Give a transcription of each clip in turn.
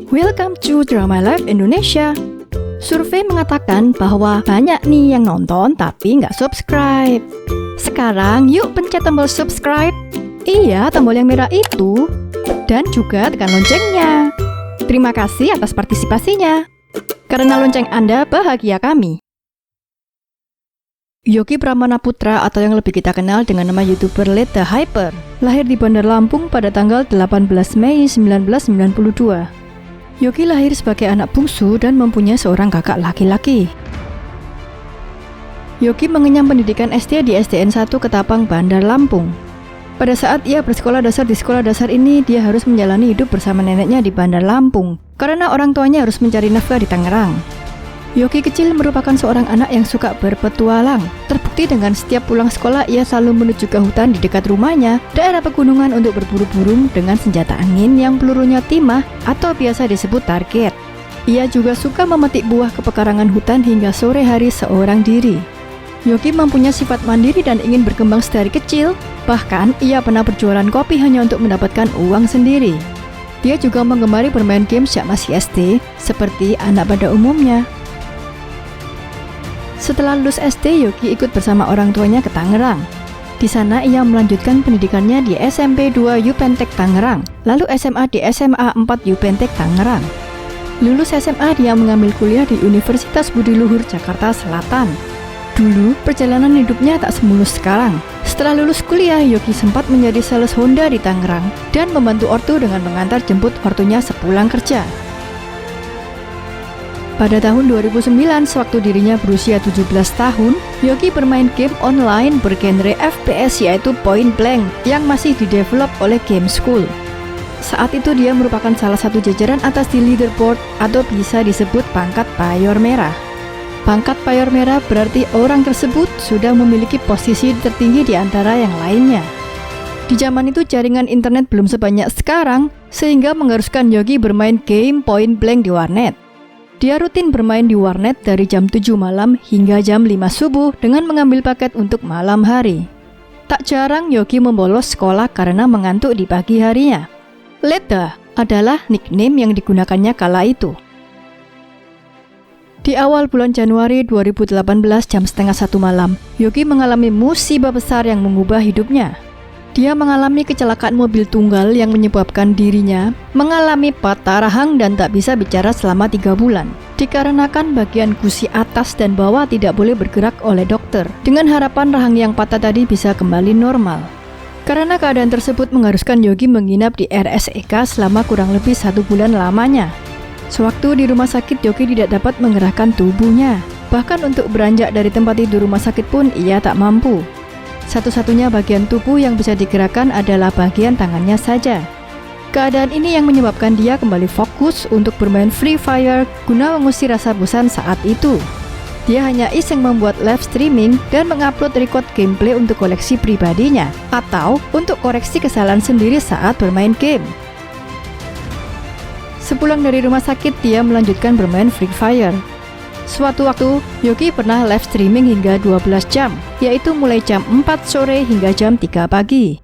Welcome to Drama Life Indonesia. Survei mengatakan bahwa banyak nih yang nonton tapi nggak subscribe. Sekarang yuk pencet tombol subscribe. Iya, tombol yang merah itu. Dan juga tekan loncengnya. Terima kasih atas partisipasinya. Karena lonceng Anda bahagia kami. Yogi Pramana Putra atau yang lebih kita kenal dengan nama YouTuber Let The Hyper, lahir di Bandar Lampung pada tanggal 18 Mei 1992. Yogi lahir sebagai anak bungsu dan mempunyai seorang kakak laki-laki. Yogi mengenyam pendidikan SD di SDN 1 Ketapang, Bandar Lampung. Pada saat ia bersekolah dasar di sekolah dasar ini, dia harus menjalani hidup bersama neneknya di Bandar Lampung, karena orang tuanya harus mencari nafkah di Tangerang. Yogi kecil merupakan seorang anak yang suka berpetualang. Terbukti dengan setiap pulang sekolah ia selalu menuju ke hutan di dekat rumahnya, daerah pegunungan untuk berburu burung dengan senjata angin yang pelurunya timah atau biasa disebut target. Ia juga suka memetik buah ke pekarangan hutan hingga sore hari seorang diri. Yogi mempunyai sifat mandiri dan ingin berkembang sedari kecil. Bahkan ia pernah berjualan kopi hanya untuk mendapatkan uang sendiri. Dia juga menggemari bermain game sejak masih SD, seperti anak pada umumnya. Setelah lulus SD, Yogi ikut bersama orang tuanya ke Tangerang. Di sana ia melanjutkan pendidikannya di SMP 2 Yupentek Tangerang, lalu SMA di SMA 4 Yupentek Tangerang. Lulus SMA, dia mengambil kuliah di Universitas Budi Luhur, Jakarta Selatan. Dulu, perjalanan hidupnya tak semulus sekarang. Setelah lulus kuliah, Yogi sempat menjadi sales Honda di Tangerang dan membantu ortu dengan mengantar jemput ortunya sepulang kerja. Pada tahun 2009, sewaktu dirinya berusia 17 tahun, Yogi bermain game online bergenre FPS yaitu Point Blank yang masih didevelop oleh Game School. Saat itu dia merupakan salah satu jajaran atas di leaderboard atau bisa disebut pangkat payor merah. Pangkat payor merah berarti orang tersebut sudah memiliki posisi tertinggi di antara yang lainnya. Di zaman itu jaringan internet belum sebanyak sekarang, sehingga mengharuskan Yogi bermain game Point Blank di warnet. Dia rutin bermain di warnet dari jam 7 malam hingga jam 5 subuh dengan mengambil paket untuk malam hari. Tak jarang Yogi membolos sekolah karena mengantuk di pagi harinya. Leta adalah nickname yang digunakannya kala itu. Di awal bulan Januari 2018 jam setengah 1 malam, Yogi mengalami musibah besar yang mengubah hidupnya. Dia mengalami kecelakaan mobil tunggal yang menyebabkan dirinya mengalami patah rahang dan tak bisa bicara selama 3 bulan. Dikarenakan bagian gusi atas dan bawah tidak boleh bergerak oleh dokter, dengan harapan rahang yang patah tadi bisa kembali normal. Karena keadaan tersebut mengharuskan Yogi menginap di RSEK selama kurang lebih 1 bulan lamanya. Sewaktu di rumah sakit, Yogi tidak dapat menggerakkan tubuhnya. Bahkan untuk beranjak dari tempat tidur rumah sakit pun ia tak mampu. Satu-satunya bagian tubuh yang bisa digerakkan adalah bagian tangannya saja. Keadaan ini yang menyebabkan dia kembali fokus untuk bermain Free Fire guna mengusir rasa bosan saat itu. Dia hanya iseng membuat live streaming dan mengupload record gameplay untuk koleksi pribadinya atau untuk koreksi kesalahan sendiri saat bermain game. Sepulang dari rumah sakit, dia melanjutkan bermain Free Fire. Suatu waktu, Yogi pernah live streaming hingga 12 jam, yaitu mulai jam 4 sore hingga jam 3 pagi.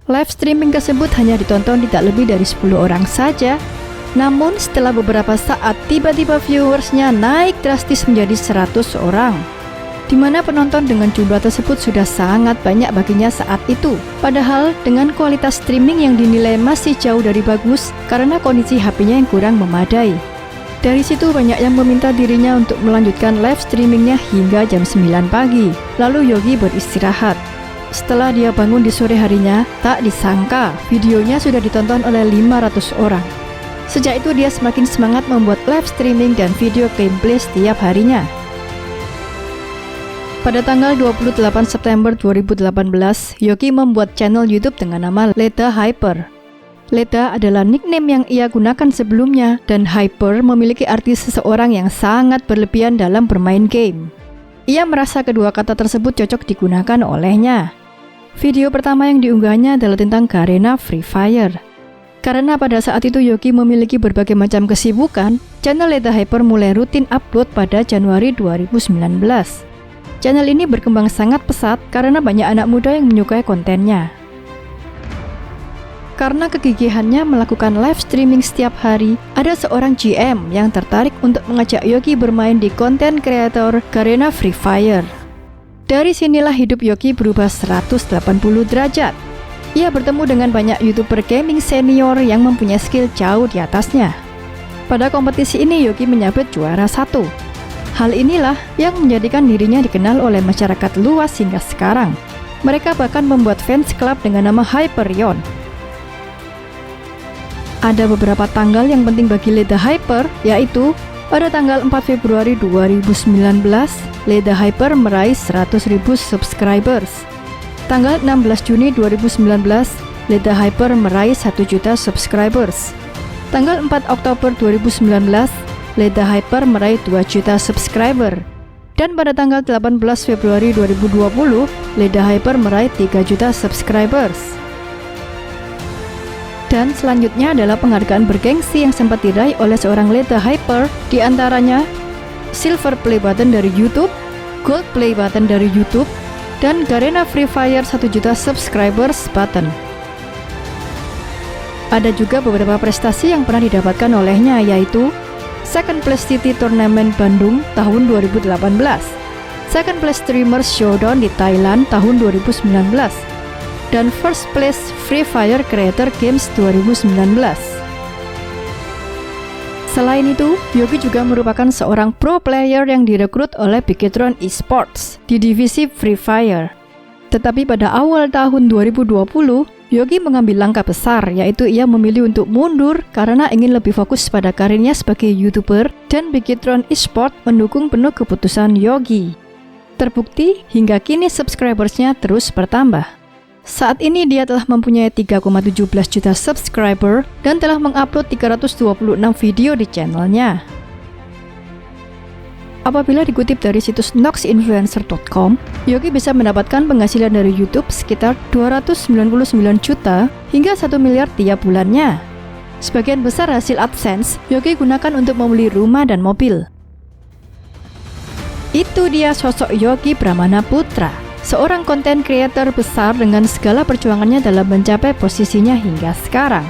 Live streaming tersebut hanya ditonton tidak lebih dari 10 orang saja. Namun setelah beberapa saat, tiba-tiba viewersnya naik drastis menjadi 100 orang. Di mana penonton dengan jumlah tersebut sudah sangat banyak baginya saat itu. Padahal dengan kualitas streaming yang dinilai masih jauh dari bagus karena kondisi HP-nya yang kurang memadai. Dari situ banyak yang meminta dirinya untuk melanjutkan live streamingnya hingga jam 9 pagi. Lalu Yogi beristirahat. Setelah dia bangun di sore harinya, tak disangka videonya sudah ditonton oleh 500 orang. Sejak itu dia semakin semangat membuat live streaming dan video gameplay setiap harinya. Pada tanggal 28 September 2018, Yogi membuat channel YouTube dengan nama Let The Hyper. Leta adalah nickname yang ia gunakan sebelumnya, dan Hyper memiliki arti seseorang yang sangat berlebihan dalam bermain game. Ia merasa kedua kata tersebut cocok digunakan olehnya. Video pertama yang diunggahnya adalah tentang Garena Free Fire. Karena pada saat itu Yogi memiliki berbagai macam kesibukan, channel Leta Hyper mulai rutin upload pada Januari 2019. Channel ini berkembang sangat pesat karena banyak anak muda yang menyukai kontennya. Karena kegigihannya melakukan live streaming setiap hari, ada seorang GM yang tertarik untuk mengajak Yogi bermain di konten kreator Garena Free Fire. Dari sinilah hidup Yogi berubah 180 derajat. Ia bertemu dengan banyak YouTuber gaming senior yang mempunyai skill jauh di atasnya. Pada kompetisi ini Yogi menyabet juara 1. Hal inilah yang menjadikan dirinya dikenal oleh masyarakat luas hingga sekarang. Mereka bahkan membuat fans club dengan nama Hyperion. Ada beberapa tanggal yang penting bagi Let the Hyper, yaitu pada tanggal 4 Februari 2019, Let the Hyper meraih 100.000 subscribers. Tanggal 16 Juni 2019, Let the Hyper meraih 1 juta subscribers. Tanggal 4 Oktober 2019, Let the Hyper meraih 2 juta subscriber. Dan pada tanggal 18 Februari 2020, Let the Hyper meraih 3 juta subscribers. Dan selanjutnya adalah penghargaan bergengsi yang sempat diraih oleh seorang Let the Hyper, di antaranya Silver Play Button dari YouTube, Gold Play Button dari YouTube, dan Garena Free Fire 1 juta subscribers button. Ada juga beberapa prestasi yang pernah didapatkan olehnya, yaitu Second Place City Tournament Bandung tahun 2018, Second Place Streamers Showdown di Thailand tahun 2019, dan First Place Free Fire Creator Games 2019. Selain itu, Yogi juga merupakan seorang pro player yang direkrut oleh Bigetron Esports di divisi Free Fire. Tetapi pada awal tahun 2020, Yogi mengambil langkah besar, yaitu ia memilih untuk mundur karena ingin lebih fokus pada karirnya sebagai YouTuber, dan Bigetron Esports mendukung penuh keputusan Yogi. Terbukti, hingga kini subscribersnya terus bertambah. Saat ini dia telah mempunyai 3,17 juta subscriber dan telah mengupload 326 video di channelnya. Apabila dikutip dari situs noxinfluencer.com, Yogi bisa mendapatkan penghasilan dari YouTube sekitar 299 juta hingga 1 miliar tiap bulannya. Sebagian besar hasil AdSense, Yogi gunakan untuk membeli rumah dan mobil. Itu dia sosok Yogi Pramana Putra, seorang konten kreator besar dengan segala perjuangannya dalam mencapai posisinya hingga sekarang.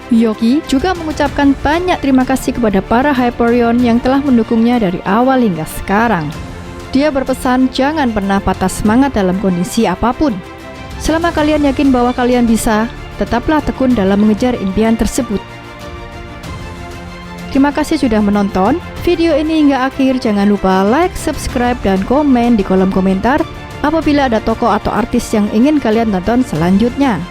Yogi juga mengucapkan banyak terima kasih kepada para Hyperion yang telah mendukungnya dari awal hingga sekarang. Dia berpesan jangan pernah patah semangat dalam kondisi apapun. Selama kalian yakin bahwa kalian bisa, tetaplah tekun dalam mengejar impian tersebut. Terima kasih sudah menonton video ini hingga akhir. Jangan lupa like, subscribe, dan komen di kolom komentar apabila ada tokoh atau artis yang ingin kalian tonton selanjutnya.